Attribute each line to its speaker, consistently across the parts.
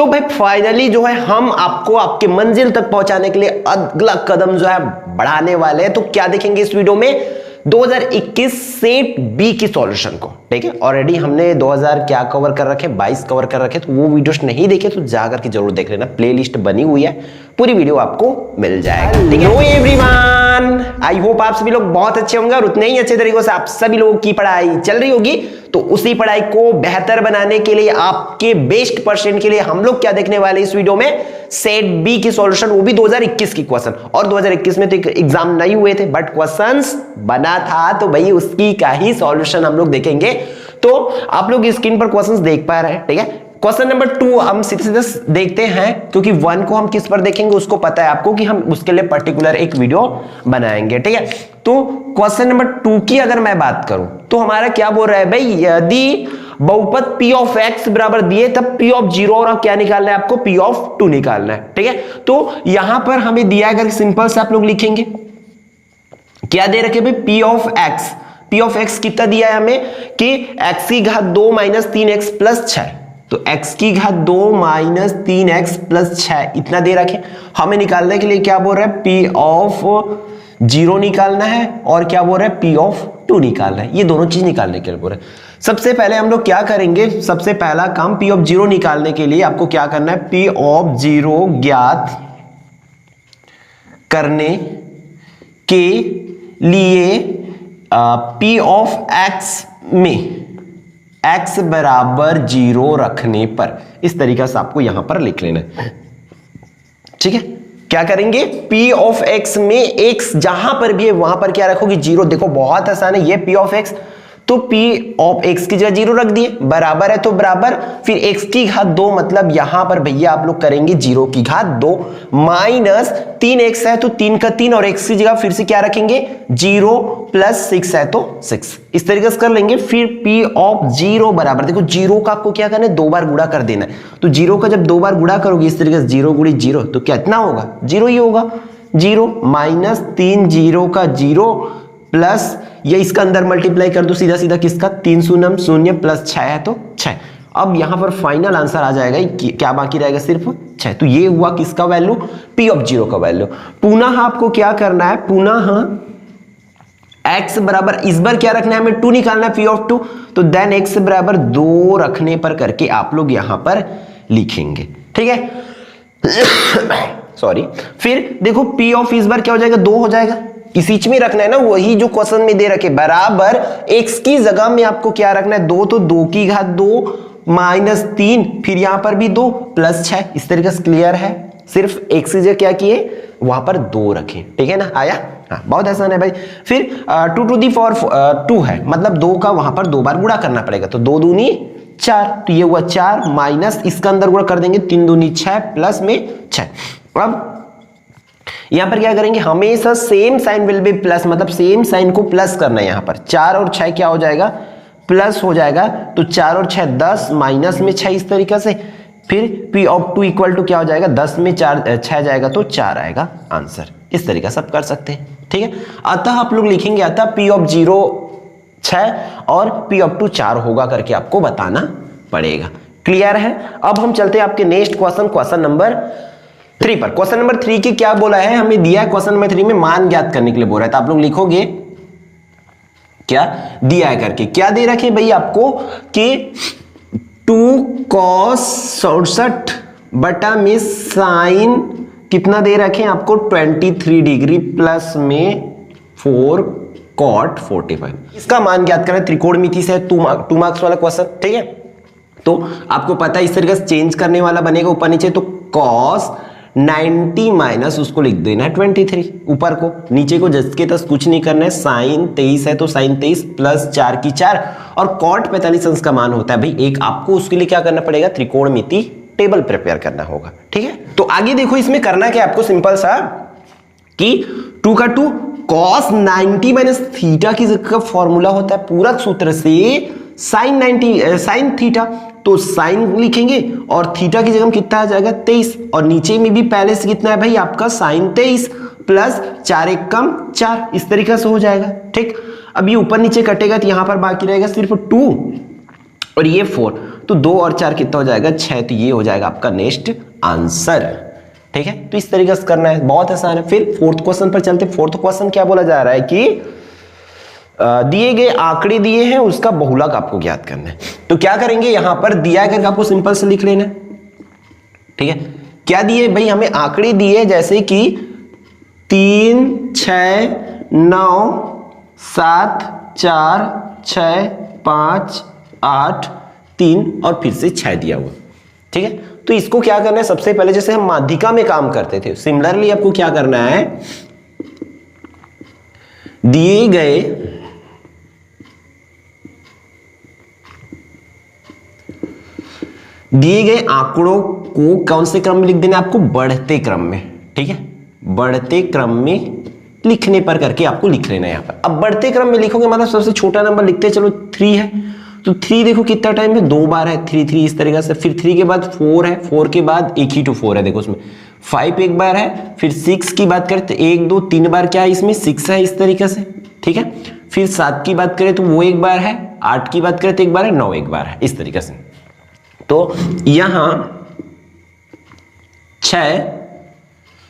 Speaker 1: तो भाई फाइनली जो है हम आपको आपके मंजिल तक पहुंचाने के लिए अगला कदम जो है बढ़ाने वाले हैं। तो क्या देखेंगे इस वीडियो में 2021 सेट बी की सॉल्यूशन को, ठीक है। ऑलरेडी हमने 2000 क्या कवर कर रखे, 22 कवर कर रखे, तो वो वीडियोस नहीं देखे तो जाकर के जरूर देख लेना, प्लेलिस्ट बनी हुई है, पूरी वीडियो आपको मिल जाएगा। हेलो एवरीवन, आई होप आप सभी लोग बहुत अच्छे होंगे और उतने ही अच्छे तरीकों से आप सभी लोगों की पढ़ाई चल रही होगी। तो उसी पढ़ाई को बेहतर बनाने के लिए, आपके बेस्ट परसेंट के लिए हम लोग क्या देखने वाले इस वीडियो में, सेट बी की सॉल्यूशन, वो भी 2021 की क्वेश्चन। और 2021 में तो एग्जाम नहीं हुए थे बट क्वेश्चंस बना था, तो भाई उसकी का ही सॉल्यूशन हम लोग देखेंगे। तो आप लोग स्क्रीन पर क्वेश्चंस देख पा रहे हैं, ठीक है। क्वेश्चन नंबर 2 हम सीधे सीधे देखते हैं, क्योंकि 1 को हम किस पर देखेंगे उसको पता है आपको कि हम उसके लिए पर्टिकुलर एक वीडियो बनाएंगे, ठीक है। तो क्वेश्चन नंबर 2 की अगर मैं बात करूं तो हमारा क्या बोल रहा है भाई, यदि बहुपद p ऑफ x बराबर दिए तब p ऑफ 0 और क्या निकालना है आपको, p ऑफ 2 निकालना है, ठीक है। तो यहां पर हमें दिया है, अगर सिंपल से आप लोग लिखेंगे क्या दे रखे भाई, p of x, p of x कितना दिया है हमें कि x की घात 2 माइनस 3x प्लस 6, तो x की घात 2 माइनस 3x प्लस 6 इतना दे रखे। हमें निकालने के लिए क्या बोल रहा है, p ऑफ 0 निकालना है और क्या बोल रहा है, p ऑफ 2 निकालना है। ये दोनों चीज निकालने के लिए बोल रहे हैं। सबसे पहले हम लोग क्या करेंगे, सबसे पहला काम p ऑफ 0 निकालने के लिए आपको क्या करना है, p ऑफ 0 ज्ञात करने के लिए p ऑफ x में x बराबर 0 रखने पर, इस तरीके से आपको यहां पर लिख लेना है, ठीक है। क्या करेंगे, p ऑफ x में x जहां पर भी है वहां पर क्या रखोगे, 0। देखो बहुत आसान है, ये p ऑफ x, तो p ऑफ x की जगह 0 रख दिए, बराबर है तो बराबर, फिर x की घात 2 मतलब यहां पर भैया आप लोग करेंगे 0 की घात 2 माइनस 3x है तो 3 का 3 और x की जगह फिर से क्या रखेंगे 0 प्लस 6 है तो 6, इस तरीके से कर लेंगे। फिर p ऑफ 0 बराबर, देखो 0 का आपको क्या करना है, 2 बार गुणा कर देना है, तो 0 का जब 2 बार गुणा करोगे इस तरीके से 0 गुणी 0 तो कितना होगा, 0 ही होगा, 0 माइनस 3 0 का 0 प्लस ये इसका अंदर मल्टीप्लाई कर दो सीधा सीधा, किसका 3 शून्य 0 प्लस 6 है तो 6। अब यहां पर फाइनल आंसर आ जाएगा, क्या बाकी रहेगा, सिर्फ 6। तो ये हुआ किसका वैल्यू, p ऑफ 0 का वैल्यू। पुनः आपको क्या करना है, पुनः x बराबर, इस बार क्या रखना है हमें, 2 निकालना है p ऑफ 2, तो देन x बराबर 2 रखने पर करके आप लोग यहां पर लिखेंगे, ठीक है। सॉरी, फिर देखो p ऑफ इस बार क्या हो जाएगा, 2 हो जाएगा, इसी में रखना है ना, वही जो क्वेश्चन में दे रखे, बराबर x की जगह में आपको क्या रखना है, 2, तो 2 की घात 2 माइनस 3, फिर यहां पर भी 2 प्लस 6, इस तरीके से क्लियर है। सिर्फ x की जगह क्या किए, वहां पर 2 रखे, ठीक है ना, आया, हाँ बहुत आसान है भाई। फिर 2 टू दी पावर 2 है, मतलब 2 का वहां पर 2 बार गुणा करना पड़ेगा, तो 2 दूनी 4, तो ये हुआ 4 माइनस इसका अंदर गुणा कर देंगे 3 दूनी 6 प्लस में 6। अब यहां पर क्या करेंगे, हमेशा same sign will be plus, मतलब सेम साइन को प्लस करना है। यहां पर 4 और 6 क्या हो जाएगा, प्लस हो जाएगा, तो 4 और 6 10 माइनस में 6, इस तरीके से। फिर p ऑफ 2 इक्वल टू क्या हो जाएगा, 10 में 6 जाएगा तो 4 आएगा आंसर, इस तरीके से आप कर सकते हैं, ठीक है। अतः आप लोग लिखेंगे, अतः p ऑफ 0 6 और p ऑफ 2 4 होगा करके आपको बताना पड़ेगा, क्लियर है। अब हम चलते हैं आपके नेक्स्ट क्वेश्चन, क्वेश्चन नंबर 3 पर। क्वेश्चन नंबर 3 की क्या बोला है, हमें दिया है क्वेश्चन नंबर 3 में मान ज्ञात करने के लिए बोल रहा है, तो आप लोग लिखोगे क्या दिया है करके, क्या दे रखे भाई आपको कि 2 cos 67 बटा में साइन कितना दे रखे हैं आपको 23 डिग्री प्लस में 4 cot 45, इसका मान ज्ञात करें। त्रिकोणमिति से 2 मार्क्स वाला क्वेश्चन, ठीक है। तो आपको पता है इस तरीके से चेंज करने वाला बनेगा ऊपर नीचे, तो cos 90 माइनस उसको लिख देना है 23 ऊपर को, नीचे को जिसके तस कुछ नहीं करना है। साइन 23 है तो साइन 23 प्लस 4 की 4 और कॉट 45 अंश का मान होता है भाई एक, आपको उसके लिए क्या करना पड़ेगा, त्रिकोणमिति टेबल प्रिपेयर करना होगा, ठीक है। तो आगे देखो इसमें करना क्या आपको, सिंपल सा कि 2 का 2 cos 90 माइनस थीटा की जगह का फॉर्मूला होता है पूरक सूत्र से साइन 90 साइन थीटा, तो साइन लिखेंगे और थीटा की जगह में कितना आ जाएगा 23, और नीचे में भी पहले से कितना है भाई आपका साइन 23 प्लस 4 1 कम 4, इस तरीके से हो जाएगा, ठीक। अब ये ऊपर नीचे कटेगा तो यहां पर बाकी रहेगा सिर्फ 2 और ये 4, तो 2 और 4 कितना हो जाएगा 6, तो ये हो जाएगा आपका नेक्स्ट आंसर। ठीक है, तो इस तरीके से करना है, बहुत आसान है। फिर फोर्थ क्वेश्चन पर चलते। फोर्थ क्वेश्चन क्या बोला जा रहा है कि दिए गए आंकड़े दिए हैं, उसका बहुलक आपको ज्ञात करना है। तो क्या करेंगे, यहां पर दिया करके आपको सिंपल से लिख लेना है। ठीक है, क्या दिए भाई, हमें आंकड़े दिए जैसे कि 3, 6, 9, 7, 4, 6, 5, 8, 3 और फिर से 6 दिया हुआ। ठीक है, तो इसको क्या करना है, सबसे पहले जैसे हम माध्यिका में काम करते थे, सिमिलरली आपको क्या करना है, दिए गए आंकड़ों को कौन से क्रम में लिख देना है आपको, बढ़ते क्रम में। ठीक है, बढ़ते क्रम में लिखने पर करके आपको लिख लेना है यहां पर। अब बढ़ते क्रम में लिखोगे मतलब सबसे छोटा नंबर लिखते चलो 3 है, तो 3 देखो कितना टाइम है, 2 बार है, 3 3 इस तरीके से। फिर 3 के बाद 4 है, 4 के बाद एक ही 4 है, देखो उसमें 5 एक बार है। फिर 6 की बात करें तो 1 2 3 बार क्या है इसमें 6 है, इस तरीके से। ठीक है, फिर 7 की बात करें तो वो एक बार है, 8 की बात करें तो एक बार है, 9 एक बार है, इस तरीके से। तो यहां 6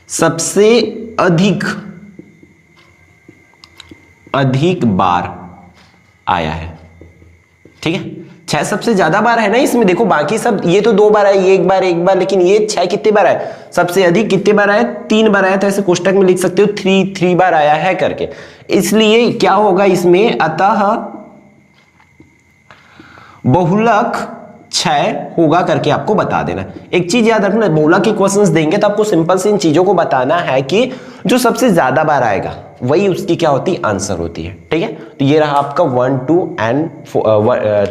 Speaker 1: सबसे अधिक बार आया है। ठीक है, 6 सबसे ज्यादा बार है ना इसमें, देखो बाकी सब ये तो 2 बार है, ये एक बार, लेकिन ये 6 कितने बार है, सबसे अधिक कितने बार आया, 3 बार आया। तो ऐसे कोष्टक में लिख सकते हो 3 बार आया है करके। इसलिए क्या होगा इसमें, अतः बहुलक 6 होगा करके आपको बता देना। एक चीज याद रखना, बहुलक के क्वेश्चंस देंगे तो आपको सिंपल से इन चीजों को बताना है कि जो सबसे ज्यादा बार आएगा वही उसकी क्या होती है, आंसर होती है। ठीक है, तो ये रहा आपका 1 2 एंड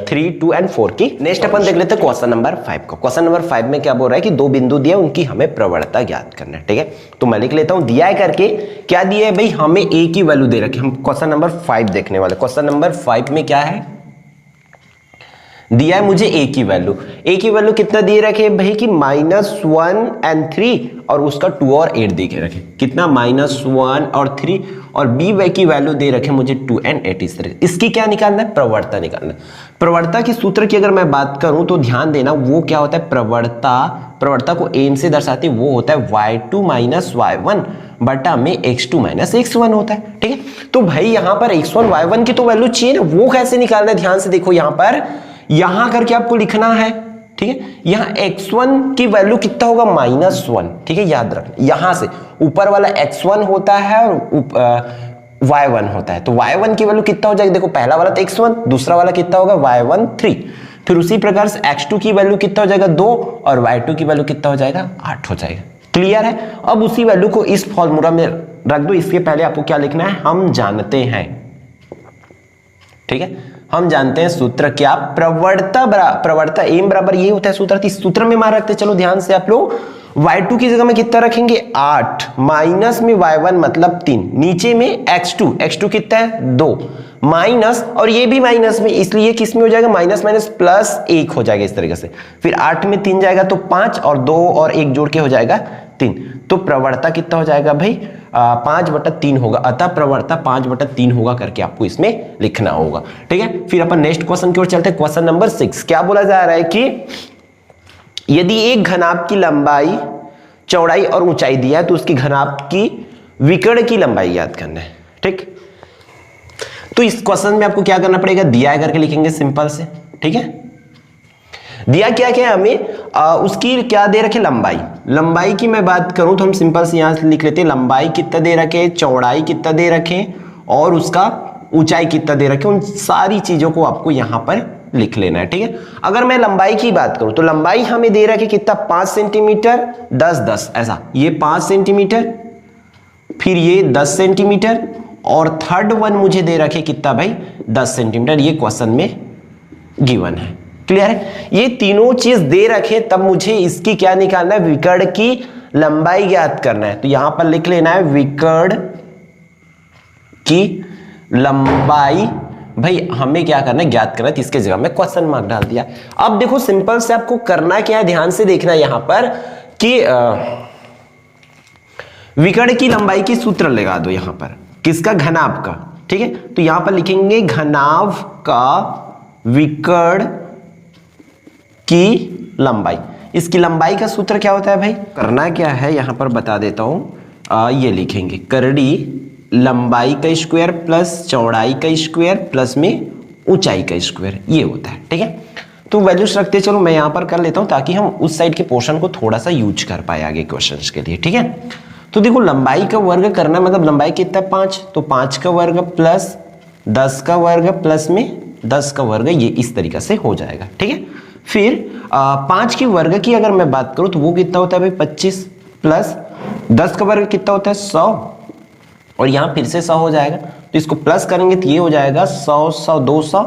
Speaker 1: 3 2 एंड 4 की। नेक्स्ट अपन देख लेते हैं क्वेश्चन नंबर 5 को। क्वेश्चन नंबर 5 में क्या बोल रहा है कि 2 बिंदु दिया, उनकी हमें प्रवणता ज्ञात करना है। ठीक है, तो मैं लिख लेता हूं, दिया है करके क्या दिया है भाई, हमें ए की वैल्यू दे रखी। हम क्वेश्चन नंबर 5 देखने वाले। क्वेश्चन नंबर 5 में क्या है, दिया है मुझे ए की वैल्यू। ए की वैल्यू कितना दिए रखे भाई कि -1 एंड 3 और उसका 2 और 8 दे के रखे। कितना, -1 और 3 और बी वे की वैल्यू दे रखे मुझे 2 एंड 8 इस तरह। इसकी क्या निकालना है, प्रवणता निकालना है। प्रवणता की सूत्र की अगर मैं बात करूं तो ध्यान देना, वो क्या होता है, प्रवणता को एम से दर्शाते, वो होता है y2 - y1 बटा में x2 - x1 होता है। ठीक है, तो भाई यहां पर x1 y1 की तो वैल्यू चाहिए ना, वो कैसे निकालना है, ध्यान से देखो यहां पर, यहां करके आपको लिखना है। ठीक है, यहां x1 की वैल्यू कितना होगा, -1। ठीक है, याद रखना, यहां से ऊपर वाला x1 होता है और y1 होता है, तो y1 की वैल्यू कितना हो जाएगी, देखो पहला वाला तो x1, दूसरा वाला कितना होगा y1 3। फिर उसी प्रकार से x2 की वैल्यू कितना हो जाएगा 2 और y2 की वैल्यू कितना हो जाएगा 8 हो जाएगा। क्लियर है, अब उसी वैल्यू को इस फॉर्मूला में रख दो। इसके पहले आपको क्या लिखना है, हम जानते हैं। ठीक है, हम जानते हैं सूत्र क्या, प्रवणता एम बराबर ये होता है सूत्र। इस सूत्र में मान रखते, चलो ध्यान से आप लोग, y2 की जगह में कितना रखेंगे 8, माइनस में y1 मतलब 3, नीचे में x2 कितना है 2, माइनस और ये भी माइनस में, इसलिए किस में हो जाएगा, माइनस माइनस प्लस 1 हो जाएगा इस तरीके से। फिर 8 में 3 जाएगा तो 5 और 2 और 1 जोड़ के हो जाएगा 3। तो प्रवणता कितना हो जाएगा भाई 5/3 होगा। अतः प्रवणता 5/3 होगा करके आपको इसमें लिखना होगा। ठीक है, फिर अपन नेक्स्ट क्वेश्चन की ओर चलते हैं। क्वेश्चन नंबर 6 क्या बोला जा रहा है कि यदि एक घनाभ की लंबाई, चौड़ाई और ऊंचाई दिया है तो उसकी घनाभ की विकर्ण की लंबाई याद करना है। ठीक, तो इस क्वेश्चन में आपको क्या करना पड़ेगा, दिया है करके लिखेंगे सिंपल से। ठीक है, दिया क्या क्या है हमें, उसकी क्या दे रखे, लंबाई की मैं बात करूं तो हम सिंपल से यहां से लिख लेते हैं, लंबाई कितना दे रखे, चौड़ाई कितना दे रखे और उसका ऊंचाई कितना दे रखे। उन सारी चीजों को आपको यहां पर लिख लेना है। ठीक है, अगर मैं लंबाई की बात करूं तो लंबाई हमें दे रखे कितना 5 सेंटीमीटर 10 10 ऐसा, ये 5 सेंटीमीटर, फिर ये 10 सेंटीमीटर और थर्ड वन मुझे दे रखे कितना भाई 10 सेंटीमीटर। ये क्वेश्चन में गिवन है। क्लियर है, ये तीनों चीज दे रखे, तब मुझे इसकी क्या निकालना है, विकर्ण की लंबाई ज्ञात करना है। तो यहां पर लिख लेना है विकर्ण की लंबाई भाई हमें क्या करना है, ज्ञात करना है। इसके जगह में क्वेश्चन मार्क डाल दिया। अब देखो सिंपल से आपको करना क्या है, ध्यान से देखना है यहां पर कि विकर्ण की लंबाई की सूत्र लगा दो यहां पर, किसका, घनाभ का। ठीक है, तो यहां पर लिखेंगे घनाभ का विकर्ण की लंबाई। इसकी लंबाई का सूत्र क्या होता है भाई? करना क्या है यहां पर बता देता हूं, ये लिखेंगे करड़ी लंबाई का स्क्वायर प्लस चौड़ाई का स्क्वायर प्लस में ऊंचाई का स्क्वायर, ये होता है। ठीक है, तो वैल्यूज रखते चलो, मैं यहां पर कर लेता हूं ताकि हम उस साइड के पोर्शन को थोड़ा सा यूज कर पाए आगे क्वेश्चंस के लिए। ठीक है, तो देखो लंबाई का वर्ग करना मतलब लंबाई कितना है 5, तो 5 का वर्ग प्लस 10 का वर्ग प्लस में 10 का वर्ग, ये इस तरीके से हो जाएगा। ठीक है, फिर 5 के वर्ग की अगर मैं बात करूं तो वो कितना होता है भाई 25 प्लस 10 का वर्ग कितना होता है 100, और यहां फिर से 100 हो जाएगा, तो इसको प्लस करेंगे तो ये हो जाएगा 100 100 200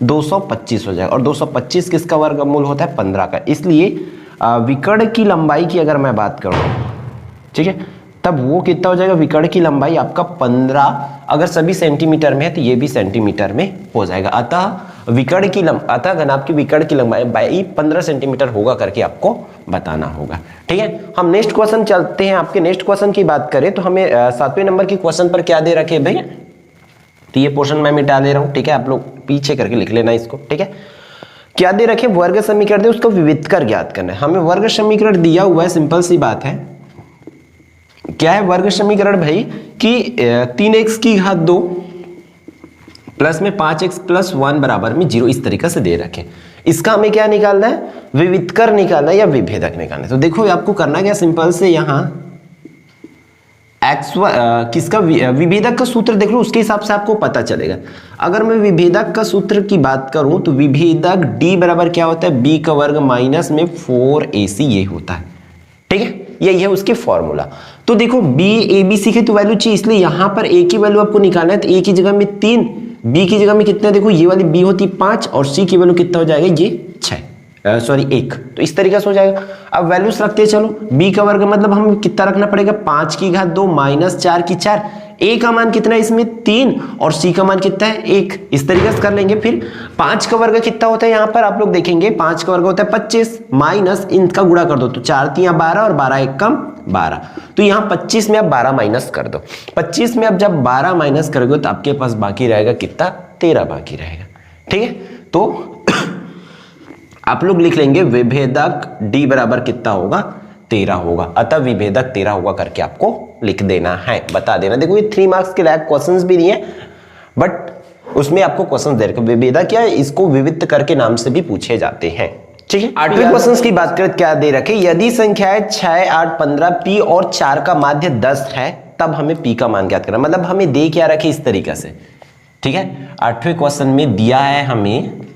Speaker 1: 225 हो जाएगा, और 225 किसका वर्गमूल होता है 15 का। इसलिए विकर्ण की लंबाई की अगर मैं बात करूं, ठीक है, तब वो कितना हो जाएगा विकर्ण की लंबाई आपका 15, अगर सभी सेंटीमीटर में है तो ये भी सेंटीमीटर में हो जाएगा। अतः विकर्ण की अतः घनाभ की विकर्ण की लंबाई 15 सेंटीमीटर होगा करके आपको बताना होगा। ठीक है, हम नेक्स्ट क्वेश्चन चलते हैं। आपके नेक्स्ट क्वेश्चन की बात करें तो हमें 7वें नंबर की क्वेश्चन पर क्या दे रखे भाई, तो ये पोर्शन मैं मिटा ले रहा हूं। ठीक है, आप लोग पीछे करके लिख लेना इसको। ठीक है, क्या दे रखे वर्ग समीकरण दे, उसको विविधकर ज्ञात करना है। हमें वर्ग समीकरण दिया हुआ है, सिंपल सी बात है। क्या है वर्ग समीकरण भाई कि 3x की घात 2 प्लस में 5x प्लस 1 बराबर में 0, इस तरीके से दे रखे। इसका हमें क्या निकालना है, विविधकर निकालना है या विभेदक निकालना है। तो देखो आपको करना क्या, सिंपल से यहां x किसका विभेदक का सूत्र देख लो, उसके हिसाब से आपको पता चलेगा। अगर मैं विभेदक का सूत्र की बात करूं तो विभेदक d बराबर क्या होता है b का वर्ग माइनस में 4ac, ये होता है। ठीक है, यही है उसके फॉर्मूला। तो देखो b a b c की तो वैल्यू चाहिए, इसलिए यहां पर a की वैल्यू आपको निकालना है, तो a की जगह में 3, b की जगह में कितना, देखो ये वाली b होती 5 और c की वैल्यू कितना हो जाएगा ये 6, सॉरी 1, तो इस तरीके से हो जाएगा। अब वैल्यूज रखते हैं चलो, b का वर्ग मतलब हम कितना रखना पड़ेगा 5 की घात 2 माइनस 4 की 4, a का मान कितना है इसमें 3 और c का मान कितना है 1, इस तरीके से कर लेंगे। फिर 5 का वर्ग कितना होता है यहाँ पर आप लोग देखेंगे, 5 का वर्ग होता है 25 माइनस इनका गुणा कर दो, तो 4 3 12 और 12 1 कम 12, तो यहाँ 25 में आप 12 माइनस कर दो। 25 में आप जब 12 माइनस करोगे तो आपके पास बाकी रहेगा कितना 13 बाकी रहेगा। ठीक है, तो आप लोग लिख लेंगे विभेदक d बराबर कितना होगा 13 होगा, अतः विभेदक 13 होगा करके आपको लिख देना है, बता देना। देखो ये 3 मार्क्स के लायक क्वेश्चंस भी नहीं है, बट उसमें आपको क्वेश्चन दे रखे। विभेदक क्या है, इसको विविध करके नाम से भी पूछे जाते हैं। ठीक है, 8वें क्वेश्चन की बात करें, क्या दे रखे, यदि संख्याएं 6 8 15 p और 4 का माध्य 10 है तब हमें p का मान ज्ञात करना, मतलब हमें दे क्या रखे इस तरीके से। ठीक है, 8वें क्वेश्चन में दिया है हमें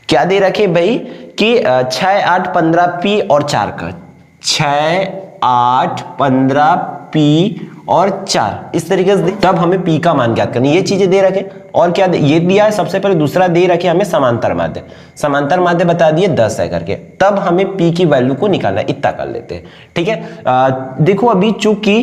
Speaker 1: क्या दे रखे भाई कि 6 8 15 p और 4 का, 6 8 15 p और 4 इस तरीके से, तब हमें p का मान ज्ञात करनी, ये चीजें दे रखे। और क्या ये दिया है, सबसे पहले दूसरा दे रखे हमें समांतर माध्य, समांतर माध्य बता दिए 10 है करके, तब हमें p की वैल्यू को निकालना है, इतना कर लेते हैं। ठीक है, देखो अभी चूंकि,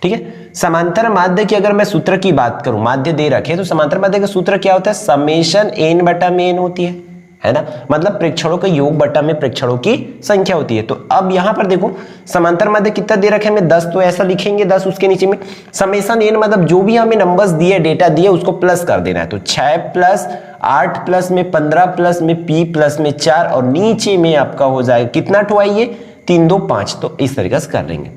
Speaker 1: ठीक है, समांतर माध्य की अगर मैं सूत्र की बात करूं, माध्य दे रखे तो समांतर माध्य का सूत्र क्या होता है, समेशन n बटा में n होती है ना, मतलब प्रेक्षणों का योग बटा में प्रेक्षणों की संख्या होती है। तो अब यहां पर देखो समांतर माध्य कितना दे रखे हमें 10, तो ऐसा लिखेंगे 10, उसके नीचे में समेशन n मतलब जो भी हमें नंबर्स दिए डेटा दिए उसको प्लस कर देना है, तो 6 प्लस 8 प्लस में 15 प्लस में p प्लस में 4 और नीचे में आपका हो जाएगा कितना टुआइए 3 2 5, तो इस तरीके से कर लेंगे।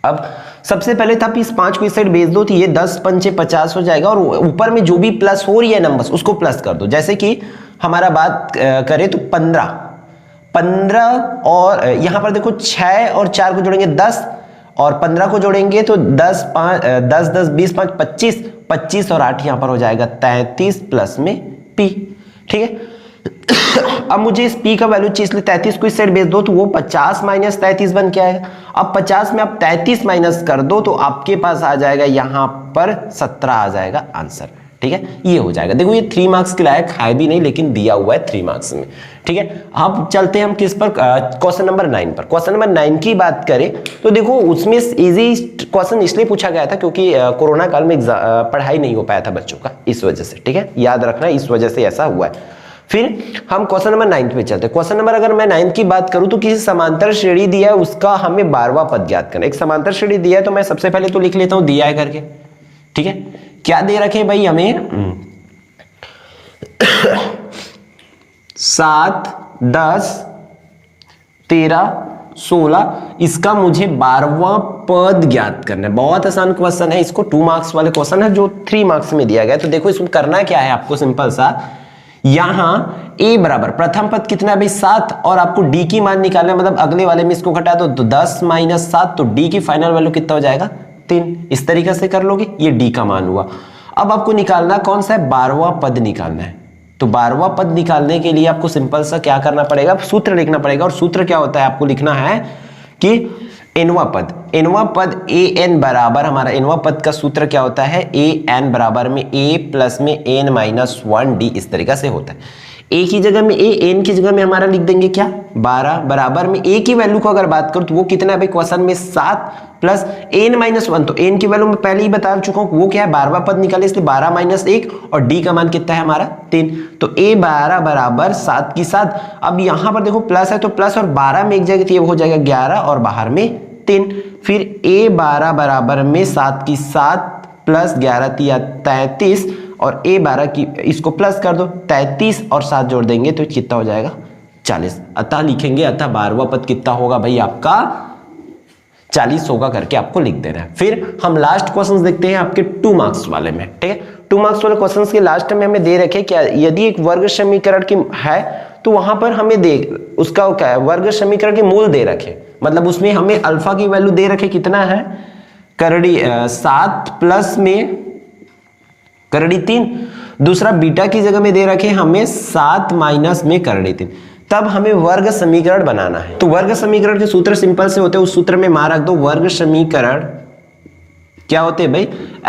Speaker 1: अब सबसे पहले तो आप इस 5 को इस साइड भेज दो, तो ये 10 पंचे 50 हो जाएगा, और ऊपर में जो भी प्लस हो रही है नंबर्स उसको प्लस कर दो। जैसे कि हमारा बात करें तो 15 और यहां पर देखो 6 और 4 को जोड़ेंगे 10 और 15 को जोड़ेंगे तो 10 5 10 10 20 5 25, 25 और 8 यहां पर हो जाएगा 33 प्लस में p। ठीक है, अब मुझे इस p का वैल्यू चाहिए, इसलिए 33 को इस साइड भेज दो, तो वो 50 माइनस 33 बन के आएगा। अब 50 में आप 33 माइनस कर दो तो आपके पास आ जाएगा यहां पर 17 आ जाएगा आंसर। ठीक है, ये हो जाएगा। देखो ये 3 मार्क्स के लायक है भी नहीं, लेकिन दिया हुआ है 3 मार्क्स में। ठीक है, अब चलते हैं हम किस पर, क्वेश्चन नंबर 9 पर। क्वेश्चन नंबर 9 की बात करें तो देखो उसमें इजी क्वेश्चन इसलिए पूछा गया था क्योंकि कोरोना काल में पढ़ाई नहीं हो पाया था बच्चों का, इस वजह से। ठीक है, याद रखना इस वजह से ऐसा हुआ है। फिर हम क्वेश्चन नंबर 9 पे चलते हैं। क्वेश्चन नंबर अगर मैं 9 की बात करूं तो किसी समांतर श्रेणी दिया है, उसका हमें 12वां पद ज्ञात करना। एक समांतर श्रेणी दिया है तो मैं सबसे पहले तो लिख लेता हूं दिया है करके। ठीक है, क्या दे रखे भाई हमें 7, 10, 13, 16, इसका मुझे 12वां पद ज्ञात करना है। बहुत आसान क्वेश्चन है, इसको 2 मार्क्स वाले क्वेश्चन है जो 3 मार्क्स में दिया गया है। तो देखो इसमें करना क्या है आपको, सिंपल सा, यहां a बराबर प्रथम पद कितना है भाई 7, और आपको d की मान निकालना है, मतलब अगले वाले में इसको घटा दो तो 10 - 7, तो d की फाइनल वैल्यू कितना हो जाएगा 3। इस तरीके से कर लोगे, ये d का मान हुआ। अब आपको निकालना कौन सा है, 12वां पद निकालना है। तो 12वां पद निकालने के लिए आपको सिंपल सा क्या करना पड़ेगा, सूत्र लिखना पड़ेगा। और सूत्र क्या होता है, आपको लिखना है कि nवां पद an बराबर, हमारा nवां पद का सूत्र क्या होता है, an बराबर में a प्लस में n माइनस 1d, इस तरीका से होता है। a की जगह में a, n की जगह में हमारा लिख देंगे क्या 12, बराबर में a की वैल्यू को अगर बात करूं तो वो कितना है भाई क्वेश्चन में 7 प्लस n माइनस 1, तो n की वैल्यू मैं पहले ही बता चुका हूं वो क्या है 12वां पद निकाले, इसलिए 12 - 1, और d का मान कितना है हमारा 3। तो a 12 बराबर 7 की 7। अब यहां पर देखो प्लस है तो प्लस, और 12 में एक जगह तो ये हो जाएगा 11 और बाहर में 3। फिर a 12 बराबर में 7 की 7 प्लस 11 तिया 33, और a 12 की इसको प्लस कर दो, 33 और 7 जोड़ देंगे तो कितना हो जाएगा 40। अतः लिखेंगे, अतः 12वां पद कितना होगा भाई आपका 40 होगा करके आपको लिख देना है। फिर हम लास्ट क्वेश्चंस देखते हैं आपके 2 मार्क्स वाले में, ठीक है। 2 मार्क्स वाले क्वेश्चंस के लास्ट में हमें दे रखे क्या, यदि एक वर्ग समीकरण की है तो वहां पर हमें उसका क्या है, वर्ग समीकरण के मूल दे रखे, मतलब उसमें हमें अल्फा की वैल्यू दे रखे कितना है, करड़ी 7 प्लस में करड़ी 3, दूसरा बीटा की जगह में दे रखे हमें 7 माइनस में करड़ी 3। तब हमें वर्ग समीकरण बनाना है। तो वर्ग समीकरण के सूत्र सिंपल से होते हैं, उस सूत्र में मान रख दो। वर्ग समीकरण क्या होते हैं भाई,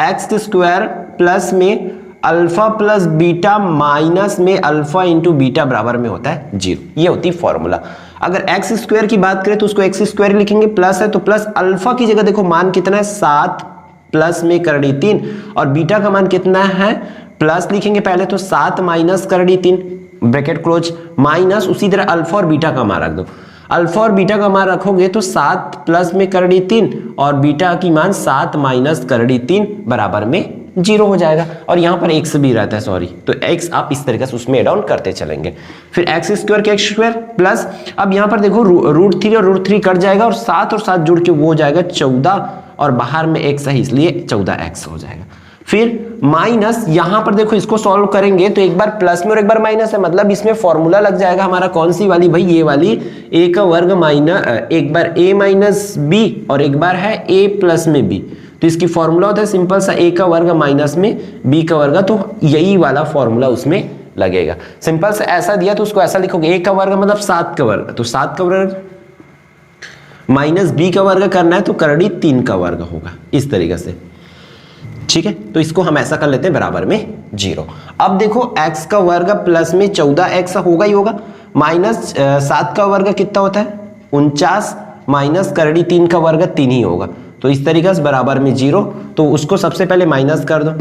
Speaker 1: एक्स स्क्वायर प्लस में अल्फा प्लस बीटा माइनस में अल्फा इंटू बीटा बराबर में होता है 0। ये होती है फॉर्मूला। अगर एक्स स्क्वायर की बात करें तो उसको एक्स स्क्वायर लिखेंगे, प्लस है तो प्लस, अल्फा की जगह देखो मान कितना है 7 प्लस में करड़ी 3, और बीटा का मान कितना है प्लस लिखेंगे पहले तो 7 माइनस करड़ी 3 ब्रैकेट क्लोज, माइनस उसी तरह अल्फा और बीटा का मान रख दो। अल्फा और बीटा का मान रखोगे तो 7 प्लस में करड़ी 3 और बीटा की मान 7 माइनस करड़ी 3 बराबर में 0 हो जाएगा। और यहाँ पर x भी रहता है, सॉरी, तो x आप इस तरीके से उसमें एड ऑन करते चलेंगे। फिर एक्स स्क्वायर के एक्स स्क्वायर प्लस, अब यहाँ पर देखो √3 और √3 कट जाएगा, और 7 और 7 जुड़ के वो हो जाएगा 14, और बाहर में x है इसलिए 14x हो जाएगा। फिर माइनस, यहां पर देखो इसको सॉल्व करेंगे तो एक बार प्लस में और एक बार माइनस है, मतलब इसमें फॉर्मूला लग जाएगा हमारा कौन सी वाली भाई, ये वाली a का वर्ग माइनस, एक बार a माइनस b और एक बार है a प्लस में b। तो इसकी फॉर्मूला होता है सिंपल सा a का वर्ग माइनस में b का वर्ग, तो यही वाला फॉर्मूला उसमें लगेगा। सिंपल से ऐसा दिया तो उसको ऐसा लिखोगे, a का वर्ग मतलब 7 का वर्ग, तो 7 का वर्ग माइनस b का वर्ग करना है तो करड़ी 3 का वर्ग होगा, इस तरीके से, ठीक है। तो इसको हम ऐसा कर लेते हैं बराबर में 0। अब देखो x का वर्ग प्लस में 14x होगा ही होगा, माइनस 7 का वर्ग कितना होता है 49, माइनस करड़ी 3 का वर्ग 3 ही होगा, तो इस तरीके से बराबर में 0। तो उसको सबसे पहले माइनस कर दो,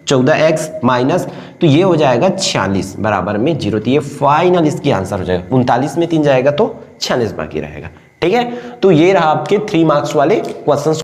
Speaker 1: 14x माइनस, तो ये हो जाएगा 46 बराबर में 0। तो ये फाइनल इसकी आंसर हो जाएगा, 39 में 3 जाएगा तो 46 बाकी रहेगा, ठीक है। तो ये रहा आपके 3 मार्क्स वाले क्वेश्चंस।